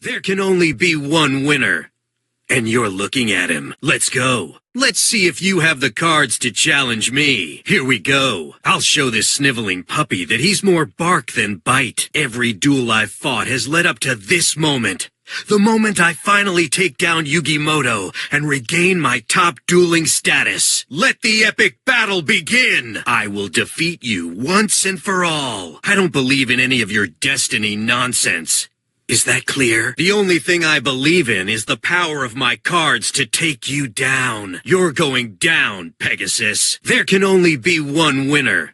There can only be one winner. And you're looking at him. Let's go. Let's see if you have the cards to challenge me. Here we go. I'll show this sniveling puppy that he's more bark than bite. Every duel I've fought has led up to this moment. The moment I finally take down Yugioh and regain my top dueling status. Let the epic battle begin! I will defeat you once and for all. I don't believe in any of your destiny nonsense. Is that clear? The only thing I believe in is the power of my cards to take you down. You're going down, Pegasus. There can only be one winner.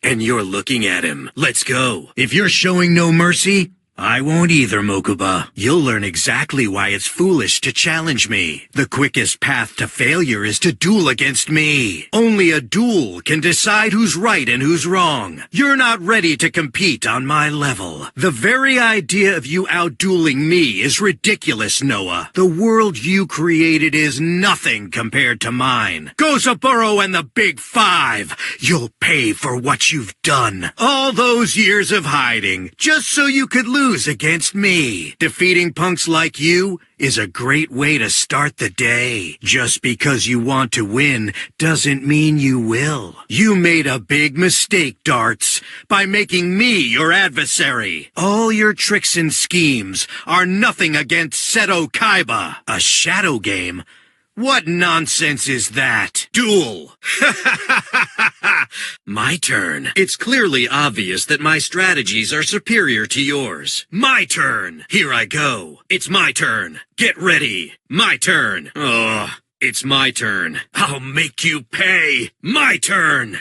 And you're looking at him. Let's go. If you're showing no mercy, I won't either, Mokuba. You'll learn exactly why it's foolish to challenge me. The quickest path to failure is to duel against me. Only a duel can decide who's right and who's wrong. You're not ready to compete on my level. The very idea of you out-dueling me is ridiculous, Noah. The world you created is nothing compared to mine. Go Sapporo and the Big Five. You'll pay for what you've done. All those years of hiding, just so you could lose against me. Defeating punks like you is a great way to start the day. Just because you want to win doesn't mean you will. You made a big mistake, Darts, by making me your adversary. All your tricks and schemes are nothing against Seto Kaiba. A shadow game? What nonsense is that? Duel! My turn. It's clearly obvious that my strategies are superior to yours. My turn. Here I go. It's my turn. Get ready. My turn. Ugh. It's my turn. I'll make you pay. My turn.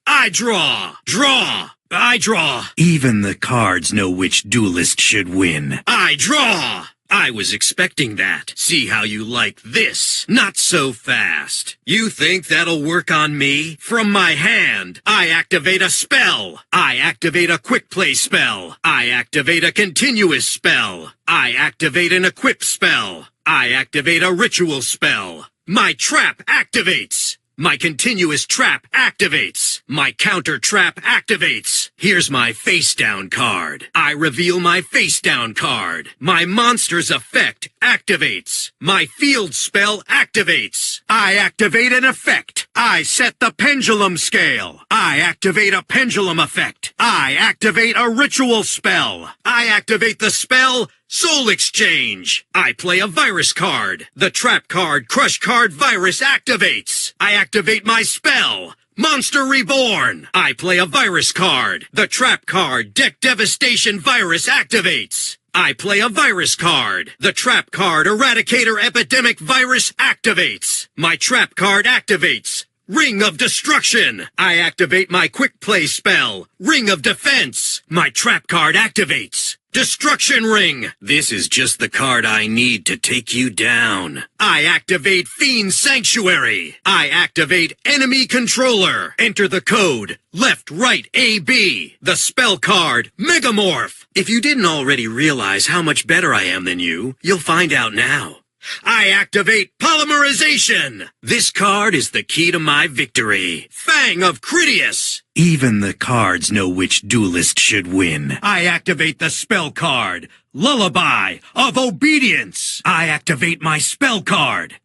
I draw. Draw. I draw. Even the cards know which duelist should win. I draw. I was expecting that. See how you like this. Not so fast. You think that'll work on me? From my hand, I activate a spell. I activate a quick play spell. I activate a continuous spell. I activate an equip spell. I activate a ritual spell. My trap activates. My continuous trap activates. My counter trap activates. Here's my face down card. I reveal my face down card. My monster's effect activates. My field spell activates. I activate an effect. I set the pendulum scale. I activate a pendulum effect. I activate a ritual spell. I activate the spell Soul Exchange. I play a virus card. The trap card, crush card virus activates. I activate my spell, Monster Reborn. I play a virus card. The trap card, Deck Devastation virus activates. I play a virus card. The trap card, Eradicator Epidemic virus activates. My trap card activates. Ring of Destruction. I activate my quick play spell, Ring of Defense. My trap card activates. Destruction Ring. This is just the card I need to take you down. I activate Fiend Sanctuary. I activate Enemy Controller. Enter the code left, right, AB. The spell card Megamorph. If you didn't already realize how much better I am than you, you'll find out now. I activate Polymerization. This card is the key to my victory. Fang of Critias. Even the cards know which duelist should win. I activate the spell card, Lullaby of Obedience. I activate my spell card,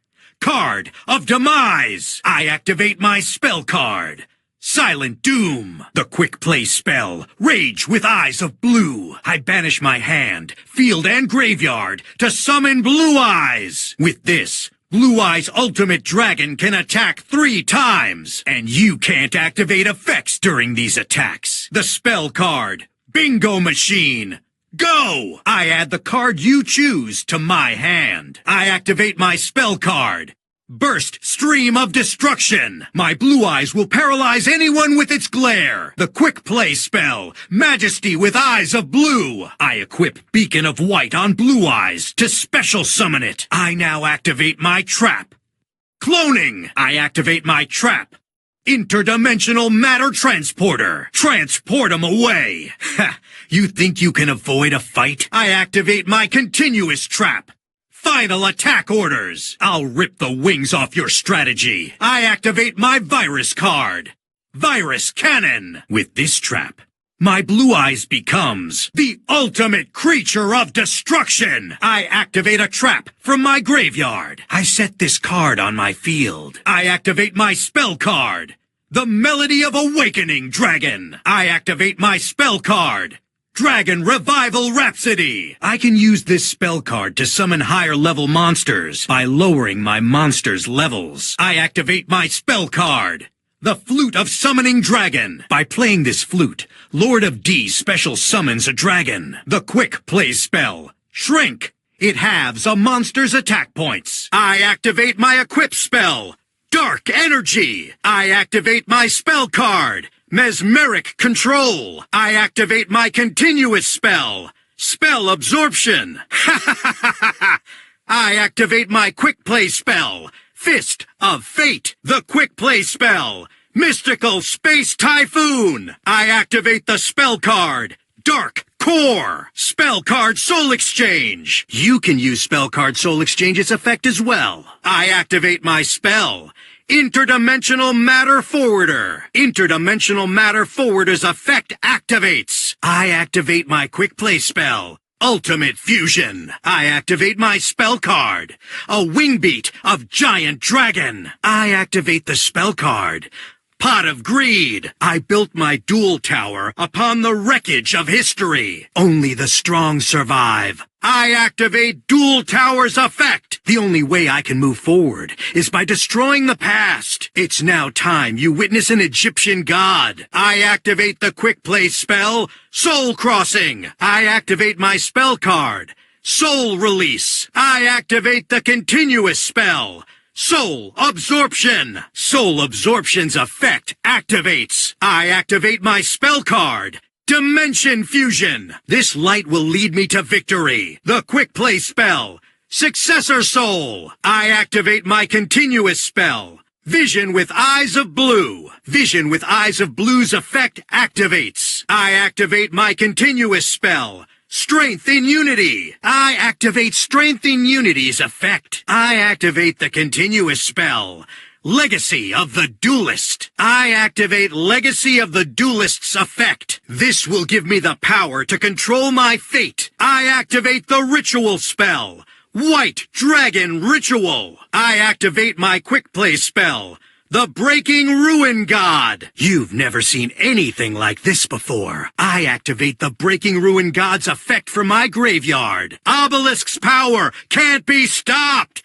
Card of Demise. I activate my spell card, Silent Doom. The quick play spell, Rage with Eyes of Blue. I banish my hand, field and graveyard to summon Blue Eyes. With this, Blue Eyes Ultimate Dragon can attack 3 times, and you can't activate effects during these attacks. The spell card, Bingo Machine. Go! I add the card you choose to my hand. I activate my spell card, Burst Stream of Destruction. My Blue Eyes will paralyze anyone with its glare. The quick play spell, Majesty with Eyes of Blue. I equip Beacon of White on Blue Eyes to special summon it. I now activate my trap, Cloning. I activate my trap, Interdimensional Matter Transporter. Transport 'em away. Ha! You think you can avoid a fight? I activate my continuous trap, Final Attack Orders. I'll rip the wings off your strategy. I activate my virus card, Virus Cannon. With this trap, My Blue Eyes becomes the ultimate creature of destruction. I activate a trap from my graveyard. I set this card on my field. I activate my spell card, the Melody of Awakening Dragon. I activate my spell card, Dragon Revival Rhapsody. I can use this spell card to summon higher level monsters by lowering my monsters' levels. I activate my spell card, the Flute of Summoning Dragon. By playing this flute, Lord of D special summons a dragon. The quick play spell, Shrink. It halves a monster's attack points. I activate my equip spell, Dark Energy. I activate my spell card, Mesmeric Control. I activate my continuous spell, Spell Absorption. I activate my quick play spell, Fist of Fate. The quick play spell, Mystical Space Typhoon. I activate the spell card, Dark Core. Spell card Soul Exchange. You can use spell card Soul Exchange's effect as well. I activate my spell, Interdimensional Matter Forwarder. Interdimensional Matter Forwarder's effect activates. I activate my quick play spell, Ultimate Fusion. I activate my spell card, a Wingbeat of Giant Dragon. I activate the spell card, Pot of Greed. I built my duel tower upon the wreckage of history. Only the strong survive. I activate Duel Tower's effect. The only way I can move forward is by destroying the past. It's now time you witness an Egyptian god. I activate the quick play spell, Soul Crossing. I activate my spell card, Soul Release. I activate the continuous spell, Soul Absorption. Soul Absorption's effect activates. I activate my spell card, Dimension Fusion. This light will lead me to victory. The quick play spell, Successor Soul. I activate my continuous spell, Vision with Eyes of Blue. Vision with Eyes of Blue's effect activates. I activate my continuous spell, Strength in Unity. I activate Strength in Unity's effect. I activate the continuous spell, Legacy of the Duelist. I activate Legacy of the Duelist's effect. This will give me the power to control my fate. I activate the ritual spell, White Dragon Ritual. I activate my quick play spell, the Breaking Ruin God. You've never seen anything like this before. I activate the Breaking Ruin God's effect from my graveyard. Obelisk's power can't be stopped.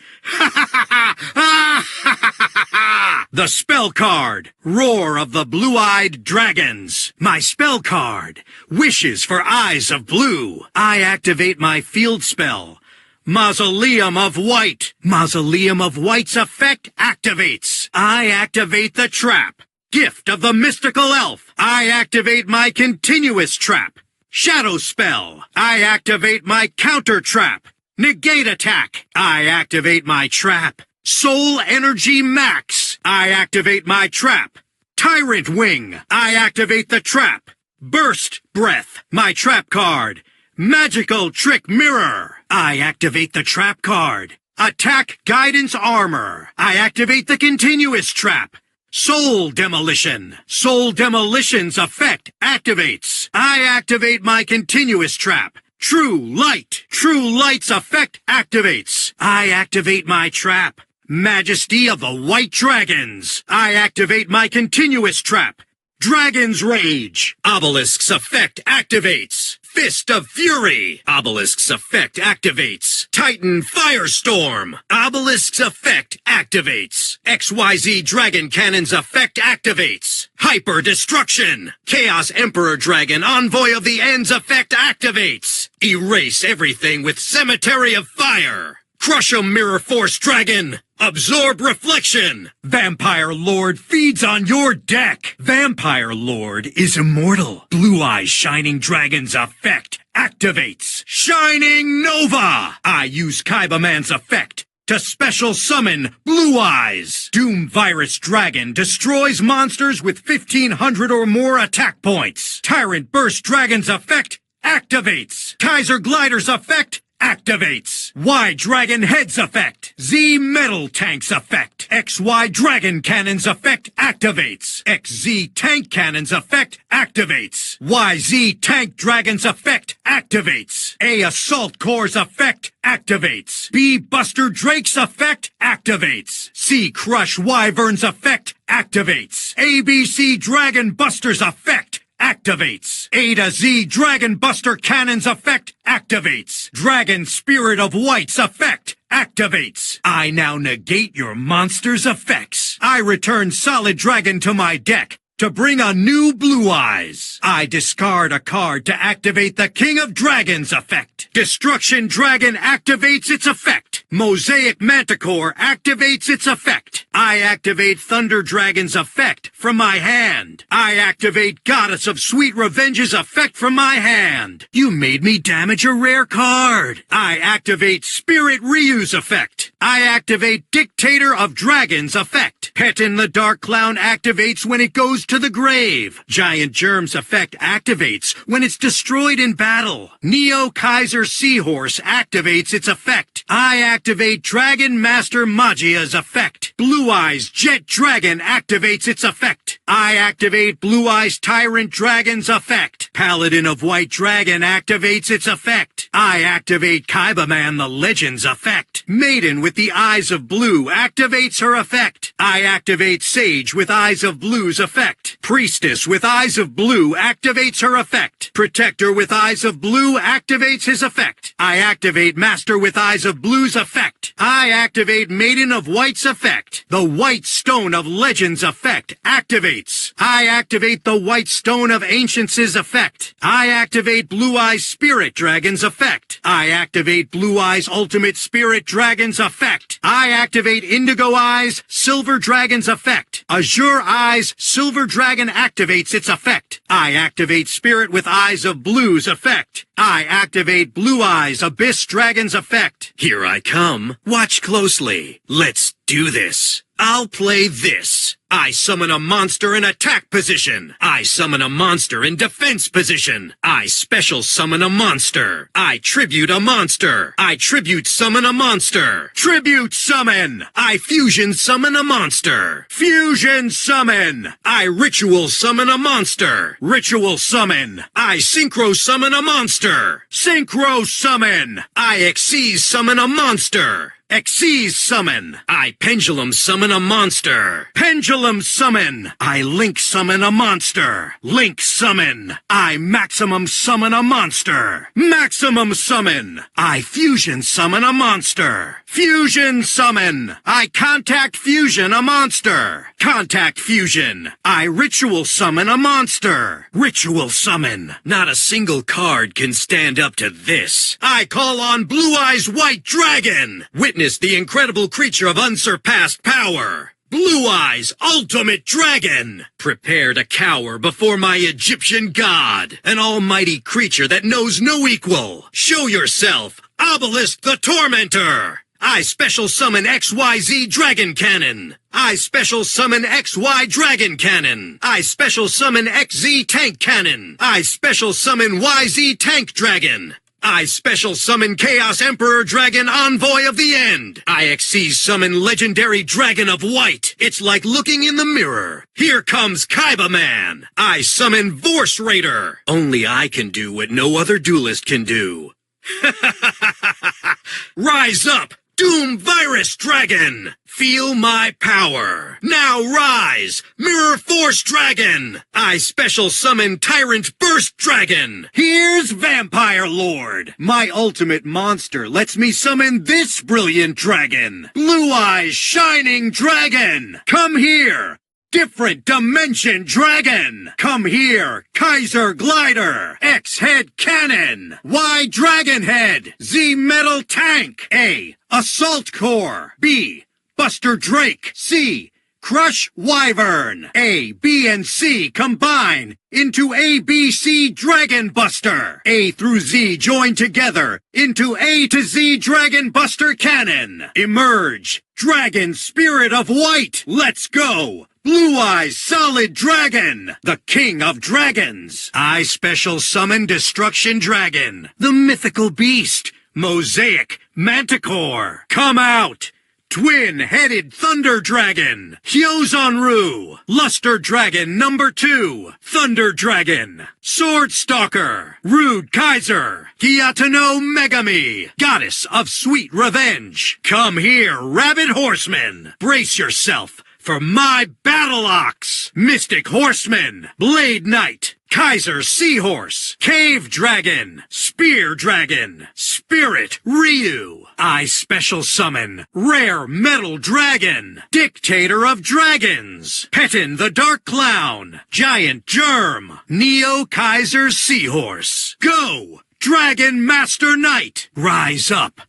The spell card, Roar of the Blue-Eyed Dragons. My spell card, Wishes for Eyes of Blue. I activate my field spell, Mausoleum of White. Mausoleum of White's effect activates. I activate the trap, Gift of the Mystical Elf. I activate my continuous trap, Shadow Spell. I activate my counter trap, Negate Attack. I activate my trap, Soul Energy Max. I activate my trap, Tyrant Wing. I activate the trap, Burst Breath. My trap card, Magical Trick Mirror. I activate the trap card, Attack Guidance Armor. I activate the continuous trap, Soul Demolition. Soul Demolition's effect activates. I activate my continuous trap, True Light. True Light's effect activates. I activate my trap, Majesty of the White Dragons. I activate my continuous trap, Dragon's Rage. Obelisk's effect activates. Fist of Fury. Obelisk's effect activates. Titan Firestorm. Obelisk's effect activates. XYZ Dragon Cannon's effect activates. Hyper Destruction. Chaos Emperor Dragon Envoy of the End's effect activates. Erase everything with Cemetery of Fire. Crush 'em, Mirror Force Dragon. Absorb Reflection. Vampire Lord feeds on your deck. Vampire Lord is immortal. Blue Eyes Shining Dragon's effect activates. Shining Nova. I use Kaiba Man's effect to special summon Blue Eyes. Doom Virus Dragon destroys monsters with 1,500 or more attack points. Tyrant Burst Dragon's effect activates. Kaiser Glider's effect activates. Y Dragon Heads effect. Z Metal Tanks effect. XY Dragon Cannons effect activates. XZ Tank Cannons effect activates. YZ Tank Dragons effect activates. A Assault Cores effect activates. B Buster Drake's effect activates. C Crush Wyvern's effect activates. ABC Dragon Buster's effect activates. A to Z Dragon Buster Cannons effect activates. Dragon Spirit of White's effect activates. I now negate your monster's effects. I return Solid Dragon to my deck to bring a new Blue Eyes. I discard a card to activate the King of Dragons effect. Destruction Dragon activates its effect. Mosaic Manticore activates its effect. I activate Thunder Dragon's effect from my hand. I activate Goddess of Sweet Revenge's effect from my hand. You made me damage a rare card. I activate Spirit Ryu's effect. I activate Dictator of Dragons effect. Pet in the Dark Clown activates when it goes to the grave. Giant Germ's effect activates when it's destroyed in battle. Neo Kaiser Seahorse activates its effect. I activate Dragon Master Magia's effect. Blue Eyes Jet Dragon activates its effect. I activate Blue Eyes Tyrant Dragon's effect. Paladin of White Dragon activates its effect. I activate Kaiba Man the Legend's effect. Maiden with the Eyes of Blue activates her effect. I activate Sage with Eyes of Blue's effect. Priestess with Eyes of Blue activates her effect. Protector with Eyes of Blue activates his effect. I activate Master with Eyes of Blue's effect. I activate Maiden of White's effect. The White Stone of Legends effect activates. I activate the White Stone of Ancients' effect. I activate Blue Eyes Spirit Dragon's effect. I activate Blue Eyes Ultimate Spirit Dragon's effect. I activate Indigo Eyes Silver Dragon's effect. Azure Eyes Silver Dragon activates its effect. I activate Spirit with Eyes of Blue's effect. I activate Blue Eyes Abyss Dragon's effect. Here I come. Watch closely. Let's do this. I'll play this. I summon a monster in attack position. I summon a monster in defense position. I special summon a monster. I tribute a monster. I tribute summon a monster. Tribute summon. I fusion summon a monster. Fusion summon. I ritual summon a monster. Ritual summon. I synchro summon a monster. Synchro summon. I Xyz summon a monster. Xyz summon. I pendulum summon a monster. Pendulum summon. I link summon a monster. Link summon. I maximum summon a monster. Maximum summon. I fusion summon a monster. Fusion summon. I contact fusion a monster. Contact fusion. I ritual summon a monster. Ritual summon. Not a single card can stand up to this. I call on Blue Eyes White Dragon. Witness the incredible creature of unsurpassed power. Blue Eyes Ultimate Dragon. Prepare to cower before my Egyptian god. An almighty creature that knows no equal. Show yourself, Obelisk the Tormentor. I special summon XYZ Dragon Cannon. I special summon XY Dragon Cannon. I special summon XZ Tank Cannon. I special summon YZ Tank Dragon. I special summon Chaos Emperor Dragon Envoy of the End. I Xyz summon Legendary Dragon of White. It's like looking in the mirror. Here comes Kaiba Man. I summon Vorse Raider. Only I can do what no other duelist can do. Rise up, Doom Virus Dragon! Feel my power. Now rise, Mirror Force Dragon! I special summon Tyrant Burst Dragon! Here's Vampire Lord! My ultimate monster lets me summon this brilliant dragon! Blue Eyes Shining Dragon! Come here! Different Dimension Dragon! Come here, Kaiser Glider! X-Head Cannon! Y Dragon Head! Z Metal Tank! A. Assault Core! B. Buster Drake! C. Crush Wyvern! A, B, and C combine into ABC Dragon Buster! A through Z join together into A to Z Dragon Buster Cannon! Emerge! Dragon Spirit of White! Let's go! Blue Eyes Solid Dragon, the King of Dragons. I special summon Destruction Dragon, the mythical beast. Mosaic Manticore. Come out! Twin-headed Thunder Dragon, Hyozanru, Luster Dragon number 2, Thunder Dragon, Sword Stalker, Rude Kaiser, Hyatano Megami, Goddess of Sweet Revenge. Come here, Rabbit Horseman, brace yourself for my Battle Ox, Mystic Horseman, Blade Knight, Kaiser Seahorse, Cave Dragon, Spear Dragon, Spirit Ryu. I special summon Rare Metal Dragon, Dictator of Dragons, Petin the Dark Clown, Giant Germ, Neo Kaiser Seahorse. Go! Dragon Master Knight, rise up.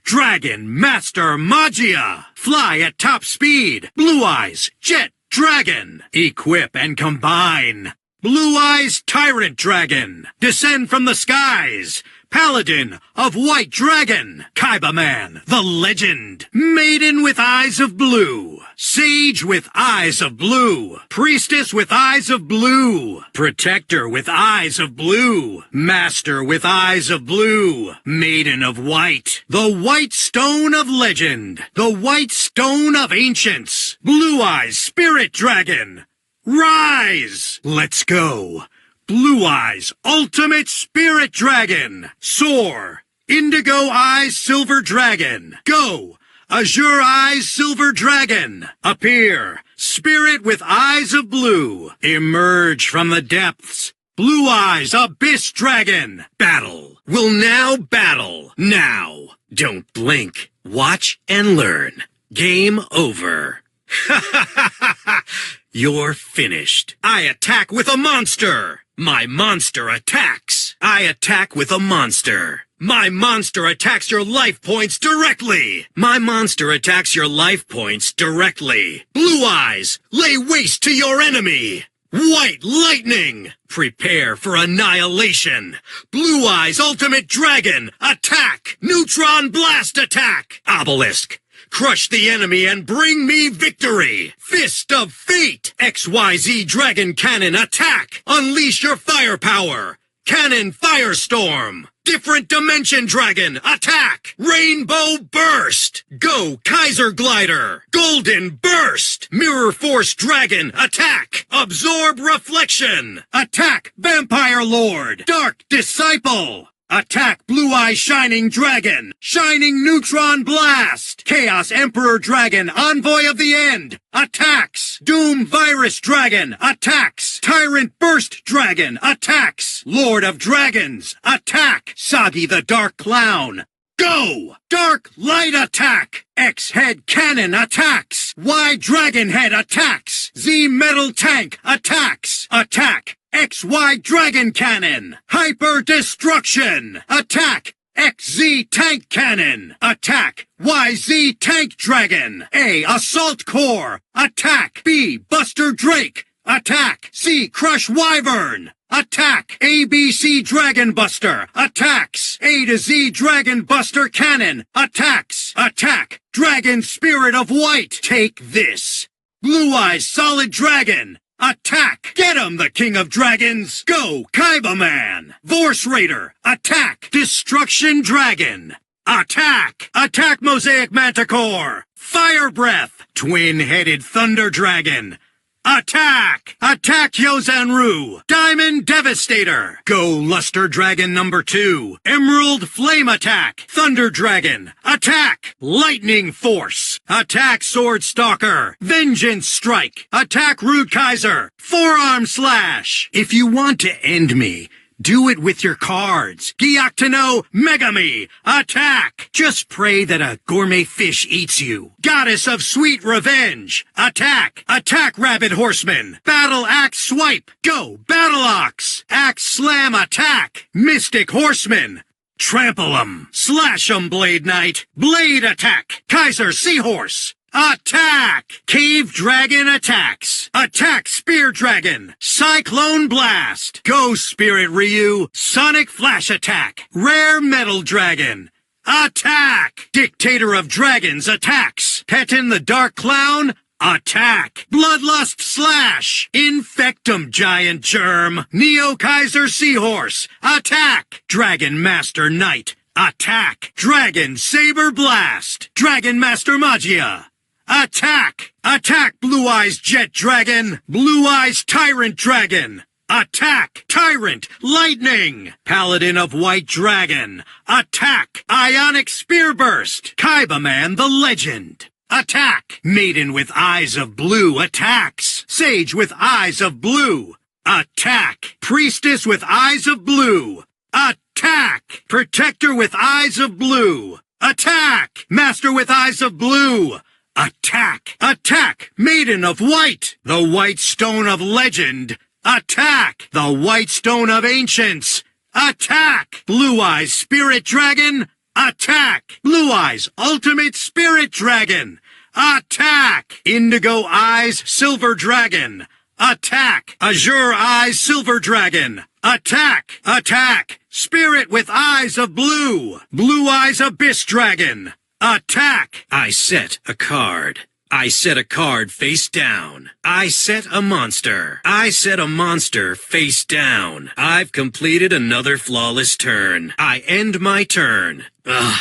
Dragon Master Magia, fly at top speed. Blue Eyes Jet Dragon, equip and combine. Blue Eyes Tyrant Dragon, descend from the skies. Paladin of White Dragon, Kaiba Man, the legend. Maiden with eyes of blue, Sage with eyes of blue, Priestess with eyes of blue, Protector with eyes of blue, Master with eyes of blue, Maiden of White, the White Stone of Legend, the White Stone of Ancients, Blue Eyes Spirit Dragon. Rise! Let's go! Blue Eyes Ultimate Spirit Dragon. Soar! Indigo Eyes Silver Dragon. Go! Azure Eyes Silver Dragon. Appear! Spirit with eyes of blue. Emerge from the depths. Blue Eyes Abyss Dragon. Battle! Will now battle! Now! Don't blink. Watch and learn. Game over. Ha ha ha ha ha! You're finished. I attack with a monster! My monster attacks! I attack with a monster! My monster attacks your life points directly! My monster attacks your life points directly! Blue Eyes, lay waste to your enemy! White Lightning, prepare for annihilation! Blue Eyes Ultimate Dragon, attack! Neutron Blast attack! Obelisk, crush the enemy and bring me victory! Fist of Fate! XYZ Dragon Cannon, attack! Unleash your firepower! Cannon Firestorm! Different Dimension Dragon, attack! Rainbow Burst! Go Kaiser Glider! Golden Burst! Mirror Force Dragon, attack! Absorb Reflection! Attack Vampire Lord! Dark Disciple! Attack Blue Eye Shining Dragon! Shining Neutron Blast! Chaos Emperor Dragon, Envoy of the End! Attacks! Doom Virus Dragon! Attacks! Tyrant Burst Dragon! Attacks! Lord of Dragons! Attack! Sagi the Dark Clown! Go! Dark Light Attack! X-Head Cannon attacks! Y Dragon Head attacks! Z Metal Tank attacks! Attack! XY Dragon Cannon! Hyper Destruction! Attack! XZ Tank Cannon! Attack! YZ Tank Dragon! A Assault Core! Attack! B Buster Drake! Attack! C Crush Wyvern! Attack! ABC Dragon Buster! Attacks! A to Z Dragon Buster Cannon! Attacks! Attack! Dragon Spirit of White! Take this! Blue Eyes Solid Dragon! Attack! Get him, the King of Dragons! Go, Kaiba Man! Vorse Raider! Attack! Destruction Dragon! Attack! Attack Mosaic Manticore! Fire Breath! Twin-headed Thunder Dragon! Attack! Attack Hyozanru! Diamond Devastator! Go Luster Dragon number 2! Emerald Flame Attack! Thunder Dragon! Attack! Lightning Force! Attack Sword Stalker! Vengeance Strike! Attack Rude Kaiser! Forearm Slash! If you want to end me, do it with your cards. Gyactano Megami! Attack! Just pray that a gourmet fish eats you. Goddess of Sweet Revenge! Attack! Attack Rabbit Horseman! Battle Axe Swipe! Go Battle Ox! Axe Slam Attack! Mystic Horseman! Trample 'em! Slash 'em, Blade Knight! Blade Attack! Kaiser Seahorse! Attack! Cave Dragon attacks! Attack Spear Dragon! Cyclone Blast! Go Spirit Ryu! Sonic Flash Attack! Rare Metal Dragon! Attack! Dictator of Dragons attacks! Petin the Dark Clown! Attack! Bloodlust Slash! Infectum Giant Germ! Neo Kaiser Seahorse! Attack! Dragon Master Knight! Attack! Dragon Saber Blast! Dragon Master Magia! Attack! Attack, Blue Eyes Jet Dragon! Blue Eyes Tyrant Dragon! Attack! Tyrant! Lightning! Paladin of White Dragon! Attack! Ionic Spear Burst! Kaiba Man the Legend! Attack! Maiden with Eyes of Blue attacks! Sage with Eyes of Blue! Attack! Priestess with Eyes of Blue! Attack! Protector with Eyes of Blue! Attack! Master with Eyes of Blue! Attack! Attack! Maiden of White! The White Stone of Legend! Attack! The White Stone of Ancients! Attack! Blue Eyes Spirit Dragon! Attack! Blue Eyes Ultimate Spirit Dragon! Attack! Indigo Eyes Silver Dragon! Attack! Azure Eyes Silver Dragon! Attack! Attack! Spirit with Eyes of Blue! Blue Eyes Abyss Dragon! Attack! I set a card. I set a card face down. I set a monster. I set a monster face down. I've completed another flawless turn. I end my turn. Ugh.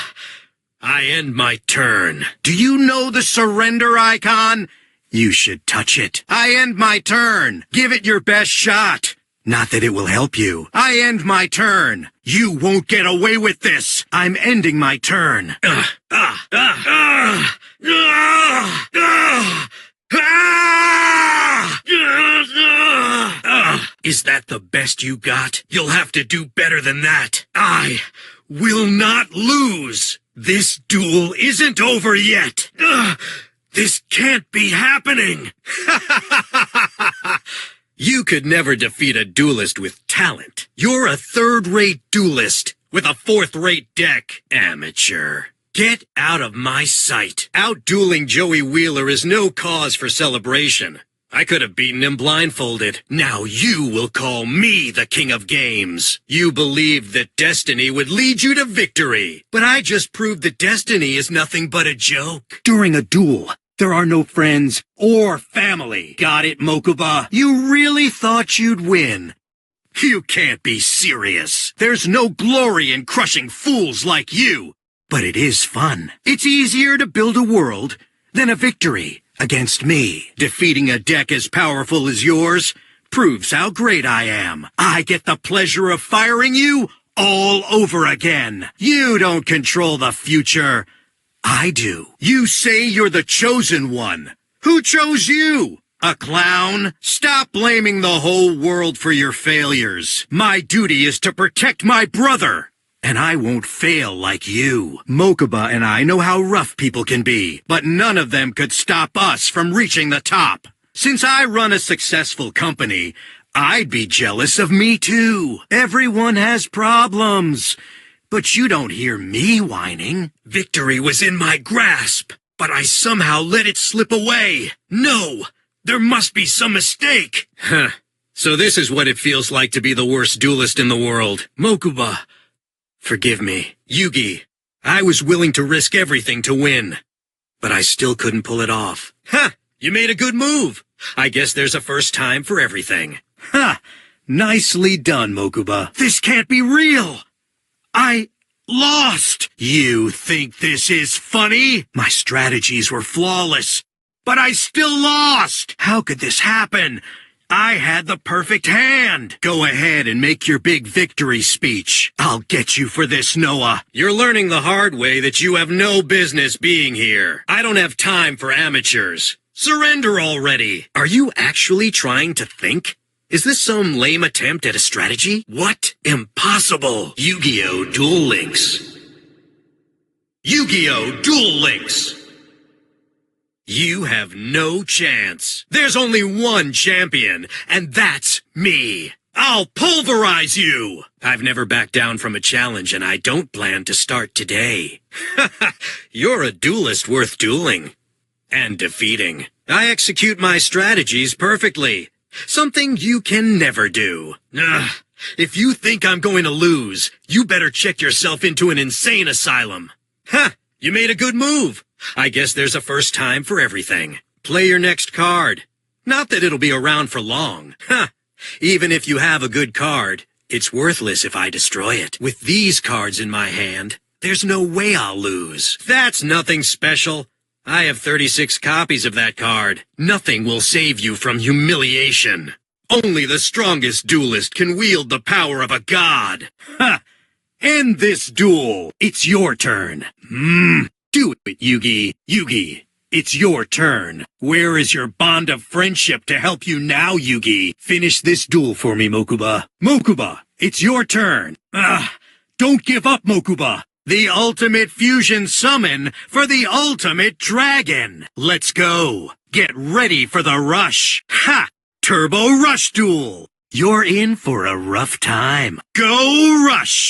I end my turn. Do you know the surrender icon? You should touch it. I end my turn. Give it your best shot. Not that it will help you. I end my turn. You won't get away with this. I'm ending my turn. Is that the best you got? You'll have to do better than that. I will not lose. This duel isn't over yet. This can't be happening. You could never defeat a duelist with talent. You're a third-rate duelist with a fourth-rate deck. Amateur. Get out of my sight. Out-dueling Joey Wheeler is no cause for celebration. I could have beaten him blindfolded. Now you will call me the king of games. You believed that destiny would lead you to victory. But I just proved that destiny is nothing but a joke. During a duel, there are no friends or family. Got it, Mokuba? You really thought you'd win? You can't be serious. There's no glory in crushing fools like you. But it is fun. It's easier to build a world than a victory against me. Defeating a deck as powerful as yours proves how great I am. I get the pleasure of firing you all over again. You don't control the future. I do. You say you're the chosen one. Who chose you? A clown? Stop blaming the whole world for your failures. My duty is to protect my brother. And I won't fail like you. Mokuba and I know how rough people can be, but none of them could stop us from reaching the top. Since I run a successful company, I'd be jealous of me too. Everyone has problems. But you don't hear me whining. Victory was in my grasp, but I somehow let it slip away. No, there must be some mistake. Huh. So this is what it feels like to be the worst duelist in the world. Mokuba, forgive me. Yugi, I was willing to risk everything to win, but I still couldn't pull it off. Ha! You made a good move. I guess there's a first time for everything. Ha! Nicely done, Mokuba. This can't be real. I lost. You think this is funny? My strategies were flawless, but I still lost. How could this happen? I had the perfect hand. Go ahead and make your big victory speech. I'll get you for this, Noah. You're learning the hard way that you have no business being here. I don't have time for amateurs. Surrender already. Are you actually trying to think? Is this some lame attempt at a strategy? What? Impossible. Yu-Gi-Oh! Duel Links. Yu-Gi-Oh! Duel Links. You have no chance. There's only one champion, and that's me. I'll pulverize you. I've never backed down from a challenge, and I don't plan to start today. You're a duelist worth dueling. And defeating. I execute my strategies perfectly. Something you can never do. Ugh. If you think I'm going to lose, you better check yourself into an insane asylum. Ha! You made a good move. I guess there's a first time for everything. Play your next card. Not that it'll be around for long. Ha! Even if you have a good card, it's worthless if I destroy it. With these cards in my hand, There's no way I'll lose. That's nothing special. I have 36 copies of that card. Nothing will save you from humiliation. Only the strongest duelist can wield the power of a god. Ha! End this duel. It's your turn. Do it, Yugi. Yugi, it's your turn. Where is your bond of friendship to help you now, Yugi? Finish this duel for me, Mokuba. Mokuba, it's your turn. Don't give up, Mokuba. The ultimate fusion summon for the ultimate dragon. Let's go. Get ready for the rush. Ha! Turbo Rush Duel. You're in for a rough time. Go Rush!